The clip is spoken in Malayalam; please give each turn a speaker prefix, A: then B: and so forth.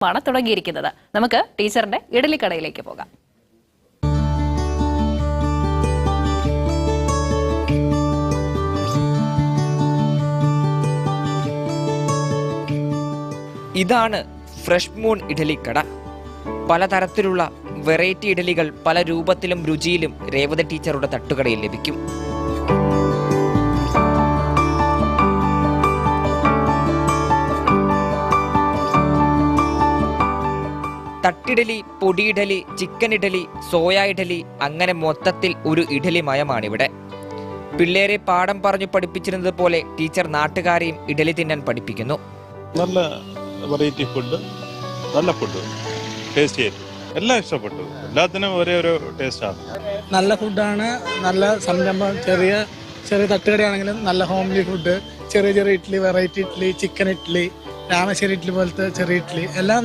A: ാണ് തുടങ്ങിയിരിക്കുന്നത്. നമുക്ക് ടീച്ചറിന്റെ ഇഡലിക്കടയിലേക്ക് പോകാം.
B: ഇതാണ് ഫ്രഷ് മൂൺ ഇഡലിക്കട. പലതരത്തിലുള്ള വെറൈറ്റി ഇഡലികൾ പല രൂപത്തിലും രുചിയിലും രേവതി ടീച്ചറുടെ തട്ടുകടയിൽ ലഭിക്കും. തട്ടിഡലി, പൊടിയിഡലി, ചിക്കൻ ഇഡലി, സോയ ഇഡലി, അങ്ങനെ മൊത്തത്തിൽ ഒരു ഇഡലി മയമാണിവിടെ. പിള്ളേരെ പാഠം പറഞ്ഞു പഠിപ്പിച്ചിരുന്നത് പോലെ ടീച്ചർ നാട്ടുകാരെയും ഇഡലി തിന്നാൻ പഠിപ്പിക്കുന്നു.
C: നല്ല വെറൈറ്റി ഫുഡ്, നല്ല ഫുഡ്, ടേസ്റ്റി ആയിട്ട് എല്ലാം ഇഷ്ടപ്പെട്ടു. എല്ലാത്തിനും ഒരേ ഒരു ടേസ്റ്റാണ്.
D: നല്ല ഫുഡാണ്, നല്ല സംരംഭം. ചെറിയ ചെറിയ തട്ടുകടയാണെങ്കിലും നല്ല ഹോംലി ഫുഡ്, ചെറിയ ചെറിയ ഇഡ്ഡലി, വെറൈറ്റി ഇഡ്ഡലി, ചിക്കൻ ഇഡ്ഡലി, രാമശ്ശേരി ഇഡ്ഡലി പോലത്തെ ചെറിയ ഇഡ്ഡലി എല്ലാം